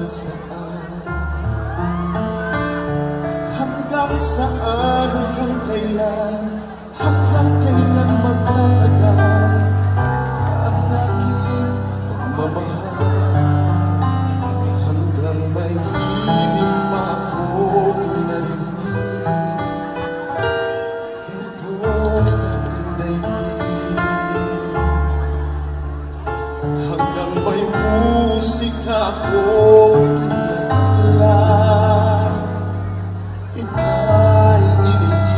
Hanggang saan, hanggang kailan magtatagal ang aking pagmamahal? Hanggang may hiling pa akong naririnig dito sa ating daigdig. Hanggang may musika akong tinataglan, ika'y iniibig.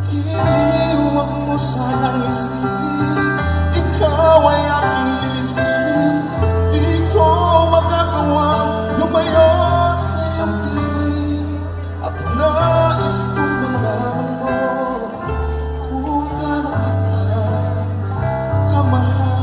Giliw, wag mo sanang isipin, ikaw ay aking lilisanin. Di ko magagawang lumayo sa iyong piling, at nais kong malaman mo kung gaano kita kamahal.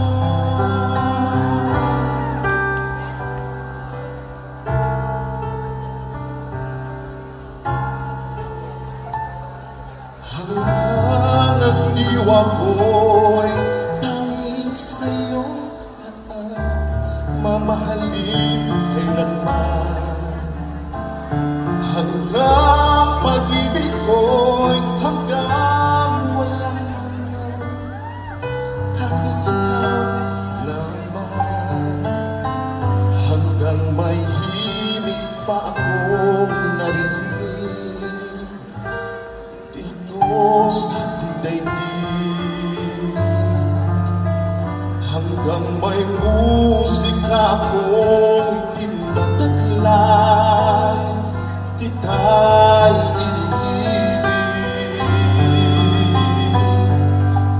Hanggang ang diwa ko'y tanging sa'yo mamahalin kailanman. Hanggang pag-ibig ko'y hanggang walang hanggan, tanging ikaw naman. Hanggang may himig pa akong narinig dito sa ating daigdig. Hanggang may musika akong tinataglay, kita'y iniibig.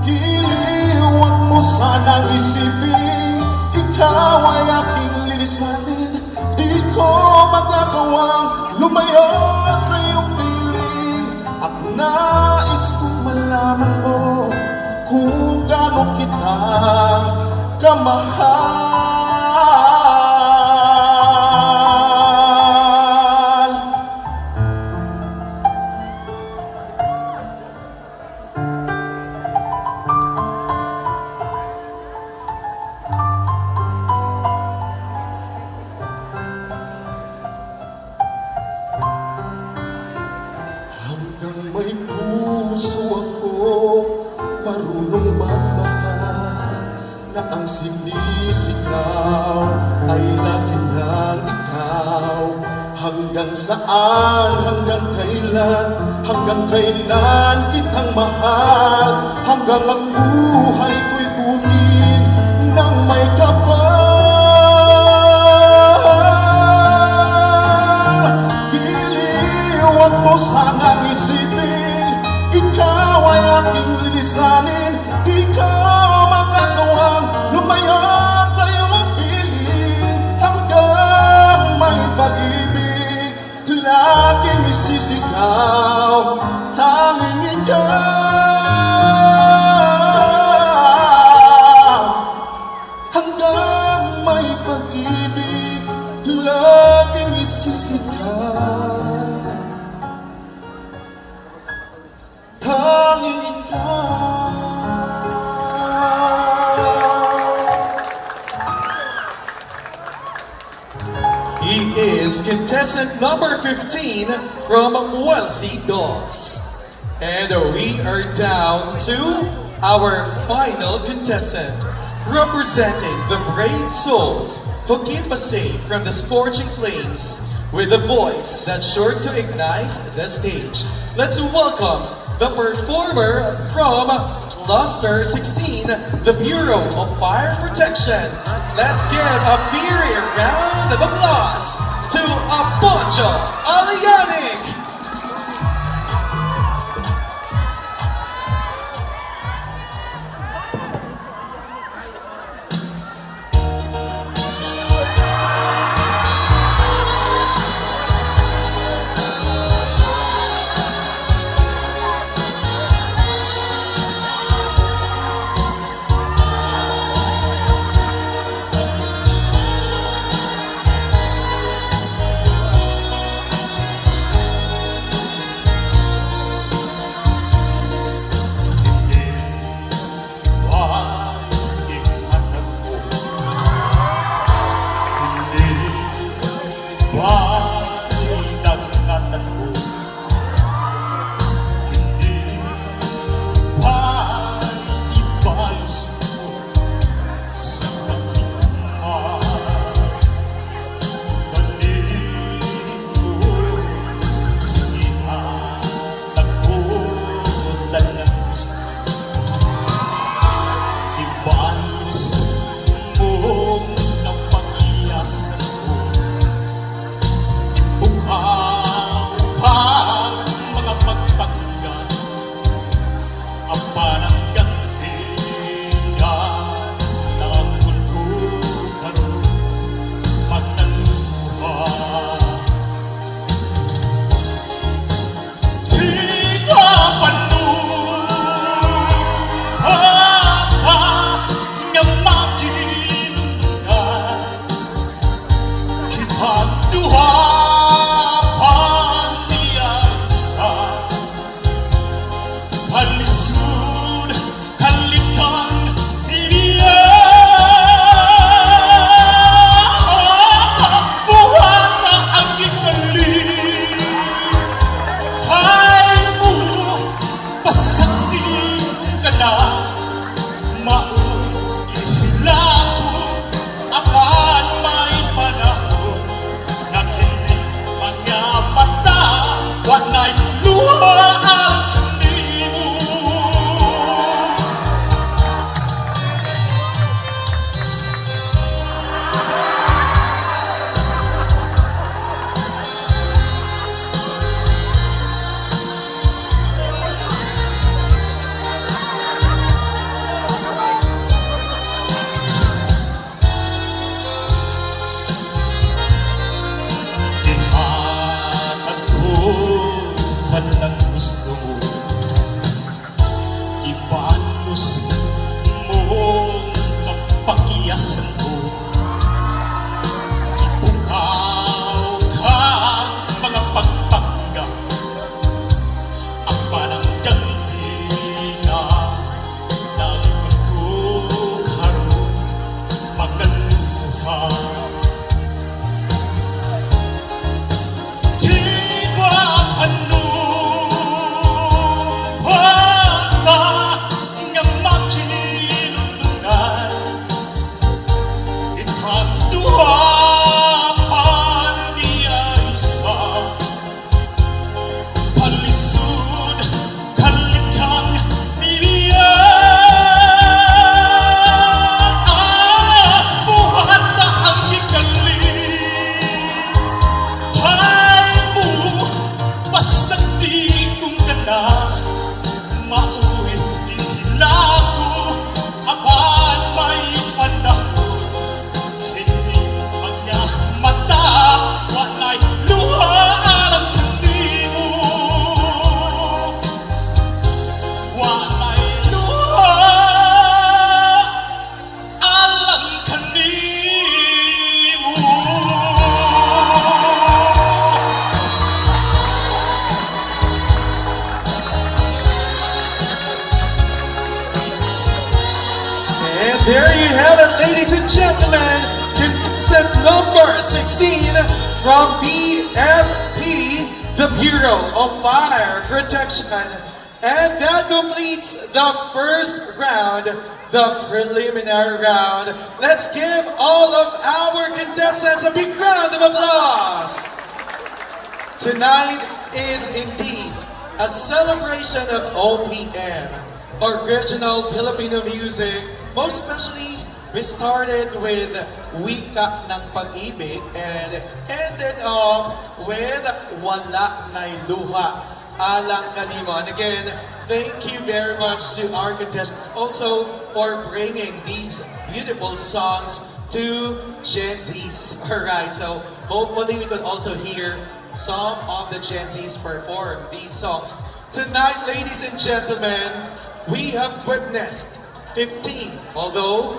Giliw, wag mo sanang isipin, ikaw ay aking lilisanin. Di ko magagawang lumayo sa iyong piling, at nais kong malaman mo kung gaano kita kamahal. Hanggang may puso akong marunong magmahal, na ang sinisigaw ay lagi ng ikaw. Hanggang saan, hanggang kailan kitang mahal? Hanggang ang buhay ko'y kunin ng may kapal. Giliw, wag mo sanang isipin, ikaw ay aking lilisanin. Di ka magagawang lumayo sa iyong piling, hanggang may pag-ibig laging isisigaw, tanging ikaw. Hanggang may pag-ibig laging isisigaw, tanging ikaw. He is contestant number 15 from Mualsi Dos. And we are down to our final contestant, representing the brave souls who keep us safe from the scorching flames with a voice that's sure to ignite the stage. Let's welcome the performer from Cluster 16, the Bureau of Fire Protection. Let's give a fiery round of applause to Aponcho Alianic. There you have it, ladies and gentlemen. Contestant number 16 from BFP, the Bureau of Fire Protection. And that completes the first round, the preliminary round. Let's give all of our contestants a big round of applause. Tonight is indeed a celebration of OPM, original Filipino music. Most especially, we started with Wika ng Pag-ibig and ended off with Wala Na'y Luha, Alang Kanimo. And again, thank you very much to our contestants also for bringing these beautiful songs to Gen Zs. Alright, so hopefully we could also hear some of the Gen Zs perform these songs. Tonight, ladies and gentlemen, we have witnessed 15, although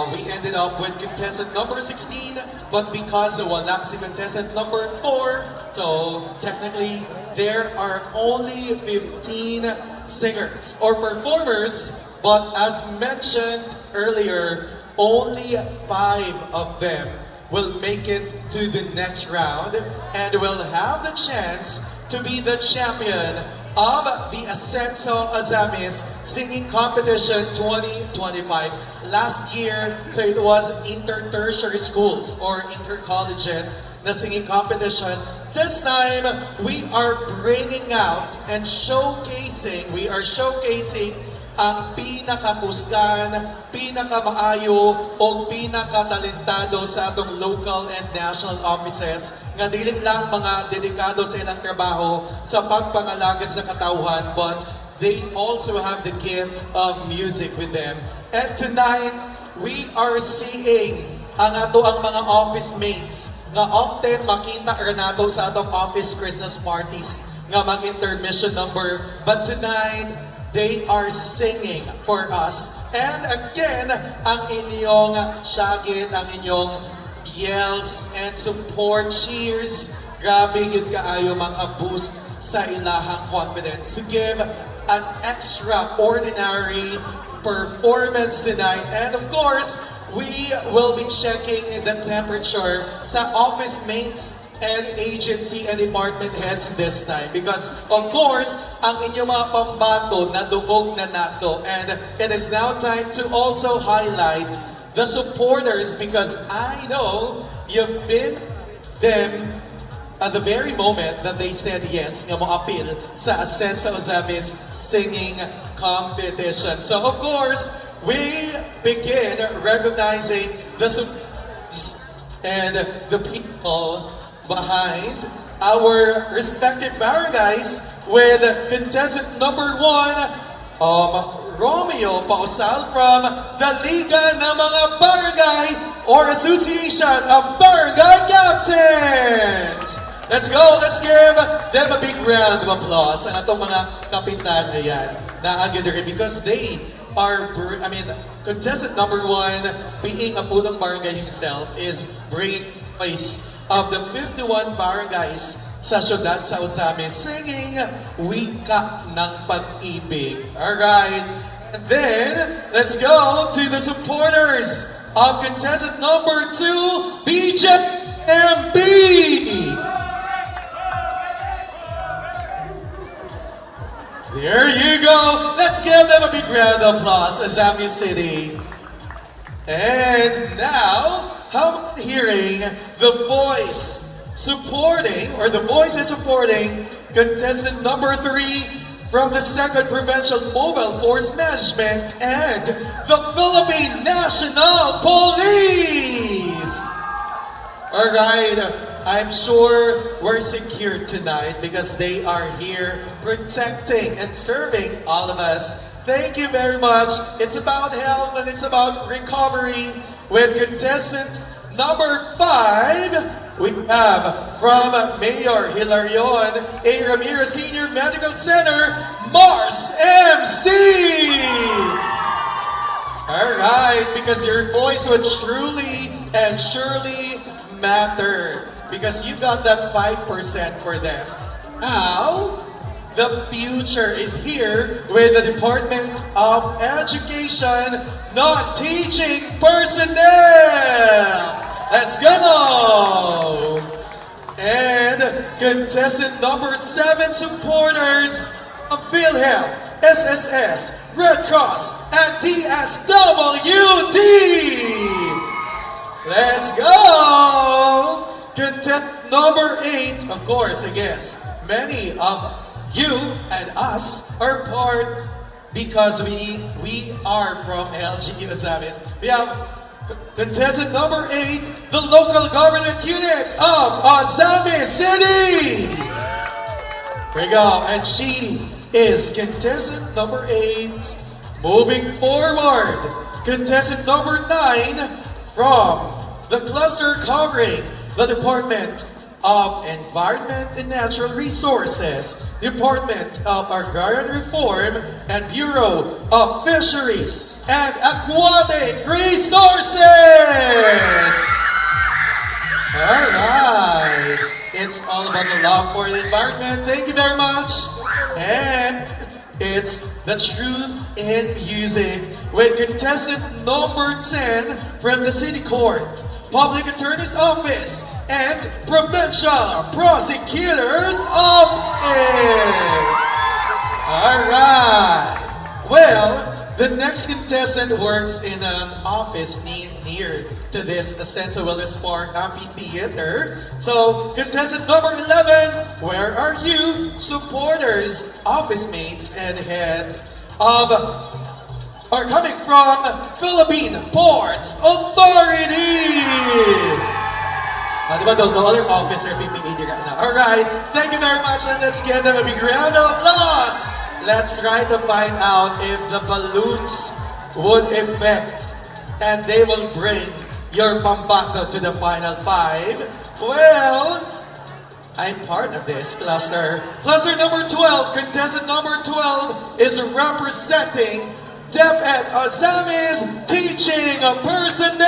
we ended up with contestant number 16, but because wala si contestant number 4, so technically there are only 15 singers or performers, but as mentioned earlier, only 5 of them will make it to the next round and will have the chance to be the champion of the Ascenso Azamis Singing Competition 2025. Last year, so it was inter-tertiary schools or intercollegiate na singing competition. This time, we are bringing out and showcasing ang pinakakusgan, pinakamaayo o pinakatalentado sa atong local and national offices nga dili lang mga dedikado sa ilang trabaho sa pagpangalagad sa katauhan, but they also have the gift of music with them. And tonight, we are seeing ang ato ang mga office mates nga often makita ra nato sa atong office Christmas parties nga mag-intermission number, but tonight they are singing for us. And again, ang inyong syagit, ang inyong yells and support, cheers, grabe gid kaayo maka-boost sa ilahang confidence to give an extraordinary performance tonight. And of course, we will be checking the temperature sa office mates and agency and department heads this time, because of course ang inyong mga pambato nadugog na nato, and it is now time to also highlight the supporters, because I know you've been them at the very moment that they said yes nga mo appeal sa Ascenso Azamis Singing Competition. So of course, we begin recognizing the supporters and the people behind our respective barangays with contestant number 1, Romeo Pausal from the Liga ng mga Barangay or Association of Barangay Captains. Let's go! Let's give them a big round of applause ang atong mga kapitan ayan na agad because they are, contestant number 1 being a punong barangay himself is bringing place of the 51 barangays sa syudad sa Ozamis singing Wika ng Pag-ibig. Alright, and then let's go to the supporters of contestant number 2, BJMB. There you go. Let's give them a big round of applause, Ozamis City. And now, how about hearing the voice supporting, or the voices supporting contestant number 3 from the 2nd Provincial Mobile Force Management and the Philippine National Police? Alright, I'm sure we're secure tonight because they are here protecting and serving all of us. Thank you very much. It's about health and it's about recovery. With contestant number 5, we have from Mayor Hilarion A. Ramirez Senior Medical Center, Mars MC. Alright, because your voice would truly and surely matter because you got that 5% for them. Now, the future is here with the Department of Education non-teaching personnel. Let's go! And contestant number 7 supporters of PhilHealth, SSS, Red Cross, and DSWD. Let's go! Contestant number 8, of course, I guess many of you and us are part because we are from LGU Ozamis. We have contestant number 8, the local government unit of Ozamis City. There we go, and she is contestant number 8. Moving forward, contestant number 9 from the cluster covering the Department of Environment and Natural Resources, Department of Agrarian Reform, and Bureau of Fisheries and Aquatic Resources. All right, it's all about the love for the environment. Thank you very much. And it's the truth in music with contestant number 10 from the City Court, Public Attorney's Office, and Provincial Prosecutor's Office. All right. Well, the next contestant works in an office near to this Ascenso Wellness Park Amphitheater. So, contestant number 11, where are you? Supporters, office mates, and heads are coming from Philippine Ports Authority. Diba, the other officer, PPAD right now. Alright, thank you very much, and let's give them a big round of applause. Let's try to find out if the balloons would affect and they will bring your Pampato to the final 5. Well, I'm part of this cluster. Cluster number 12, contestant number 12 is representing DepEd Ozamis Teaching Personnel.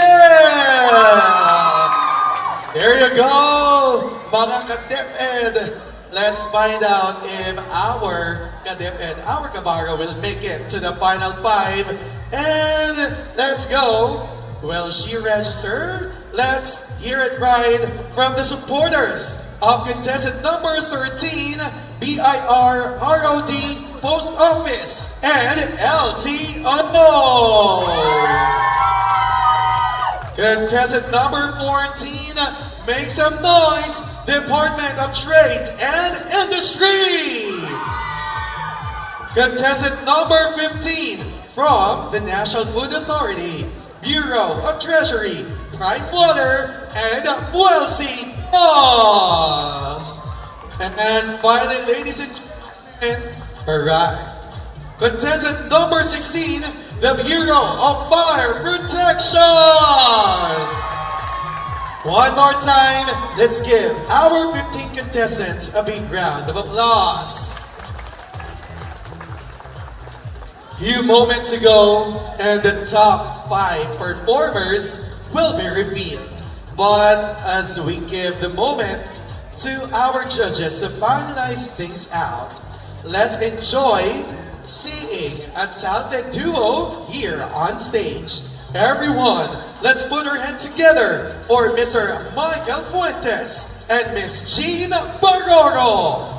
There you go, mga ka-DepEd. Let's find out if our ka-DepEd, our Kabaro, will make it to the final 5. And let's go. Will she register? Let's hear it right from the supporters of contestant number 13, BIRROD Post Office, and LTO. Contestant number 14, make some noise, Department of Trade and Industry. Contestant number 15, from the National Food Authority, Bureau of Treasury, Prime Water, and Buelsi Boss. And finally, ladies and gentlemen, alright. Contestant number 16, the Bureau of Fire Protection. One more time, let's give our 15 contestants a big round of applause. Few moments ago, and the top 5 performers will be revealed. But as we give the moment to our judges to finalize things out, let's enjoy seeing a talented duo here on stage. Everyone, let's put our hands together for Mr. Michael Fuentes and Miss Jean Barroro.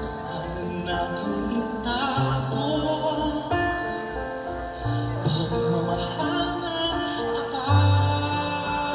Sana natin itago pagmamahal na tapat.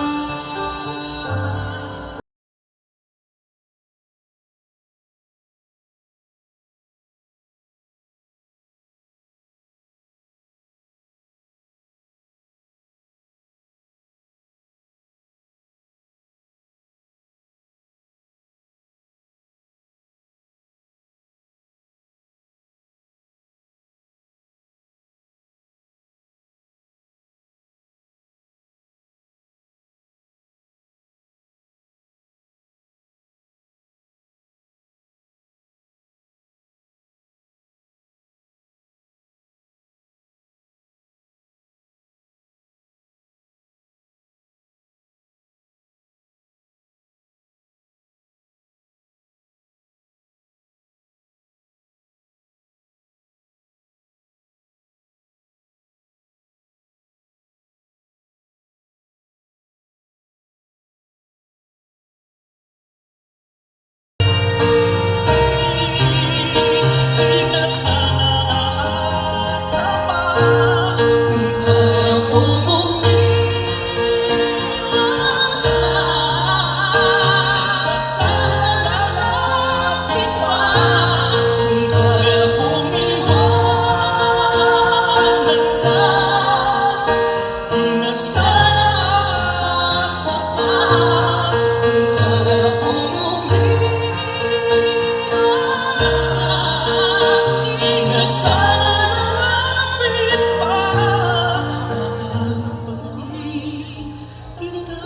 Di na sana aasa pa kaya kung umiwas ka, sana lalapit pa kaya kung iwanan ka. Di na sana aasa pa kaya kung umiwas ka. Di na sana lalapit pa, mahal pa rin kita.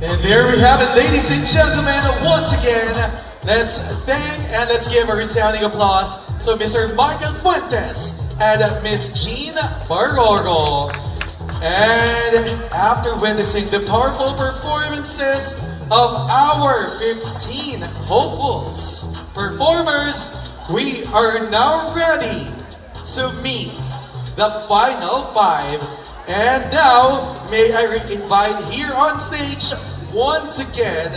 And there we have it, ladies and gentlemen. Once again, let's thank and let's give a resounding applause to Mr. Michael Fuentes and Miss Jean Barrogo. And after witnessing the powerful performances of our 15 hopefuls performers, we are now ready to meet the final 5. And now, may I invite here on stage once again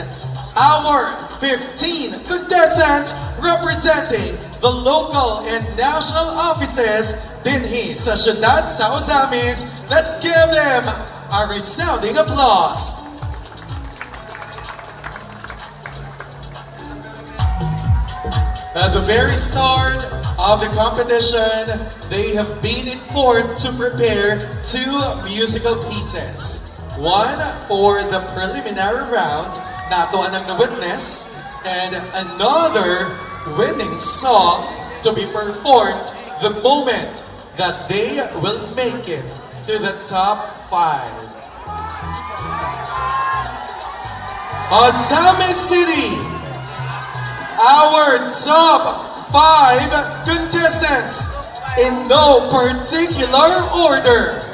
our 15 contestants representing the local and national offices dinhi sa Ciudad Sauzamis. Let's give them a resounding applause. At the very start of the competition, they have been informed to prepare 2 musical pieces. One for the preliminary round, natuan ang na-witness, and another winning song to be performed the moment that they will make it to the top 5. Ozamis City, our top 5 contestants in no particular order.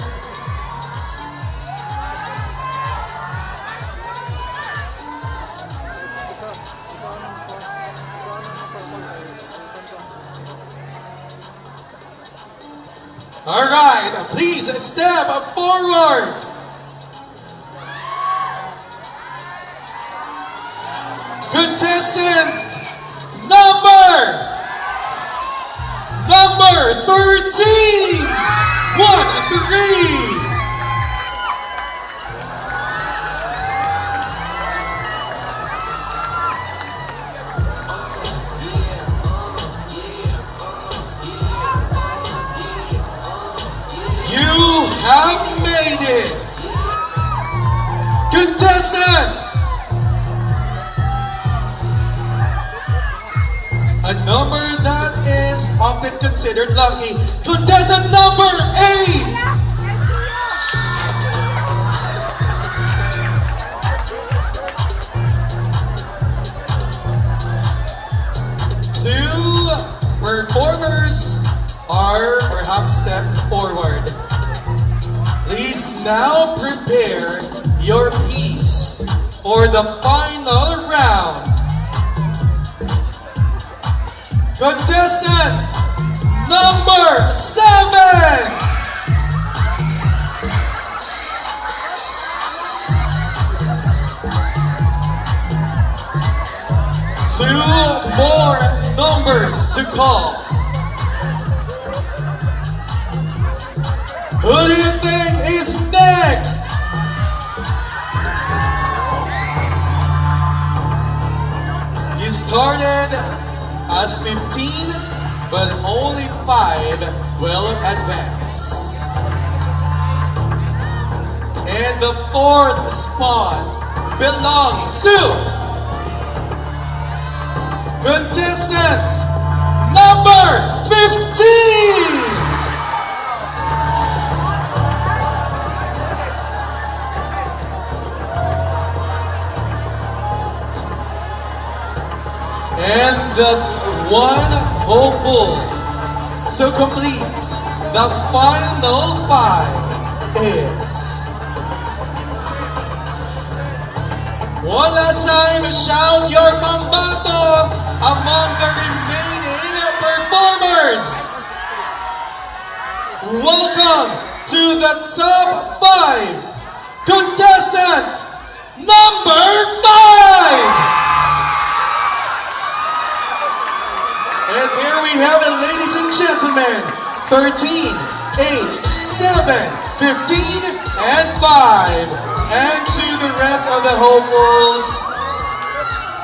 All right, please step forward. Contestant number 13. 1-3. You have made it. Contestant number that is often considered lucky. Contestant number 8! Two performers are or have stepped forward. Please now prepare your piece for the final round. Contestant number 7! Two more numbers to call. Who do you think is next? You started as 15, but only 5 will advance. And the 4th spot belongs to contestant number 15! And the one hopeful to complete the final 5 is... One last time, shout your pambato among the remaining performers. Welcome to the top 5, contestant number 5. And here we have it, ladies and gentlemen, 13, 8, 7, 15, and 5. And to the rest of the hopefuls,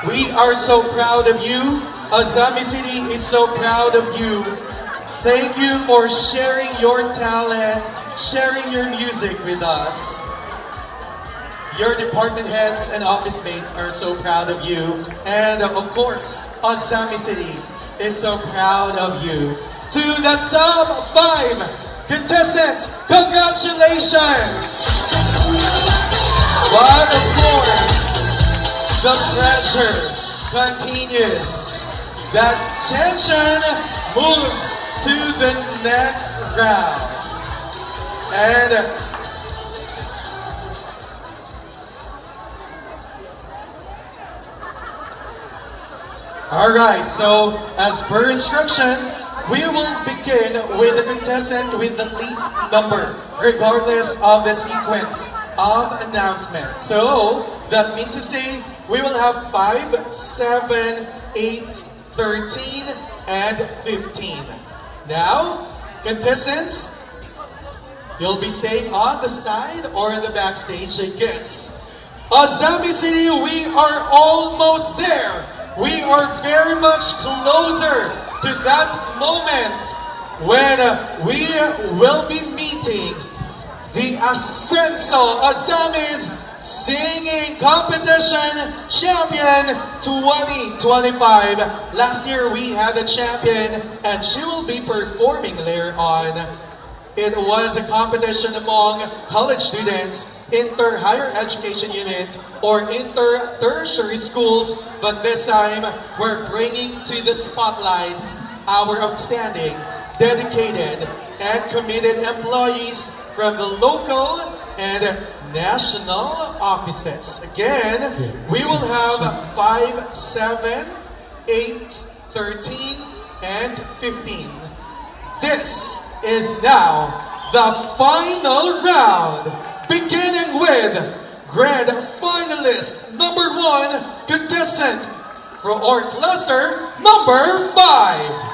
we are so proud of you. Azami City is so proud of you. Thank you for sharing your talent, sharing your music with us. Your department heads and office mates are so proud of you. And of course, Azami City is so proud of you. To the top 5 contestants, congratulations! But of course, the pressure continues. That tension moves to the next round. And alright, so as per instruction, we will begin with the contestant with the least number, regardless of the sequence of announcement. So that means to say we will have 5, 7, 8, 13, and 15. Now, contestants, you'll be staying on the side or in the backstage, I guess. Azami City, we are almost there. We are very much closer to that moment when we will be meeting the Ascenso Azami's Singing Competition Champion 2025. Last year we had a champion and she will be performing later on. It was a competition among college students, inter-higher education unit, or inter-tertiary schools, but this time we're bringing to the spotlight our outstanding, dedicated, and committed employees from the local and national offices. Again, we will have 5, 7, 8, 13, and 15. This is now the final round, beginning with grand finalist number 1, contestant for or cluster number 5.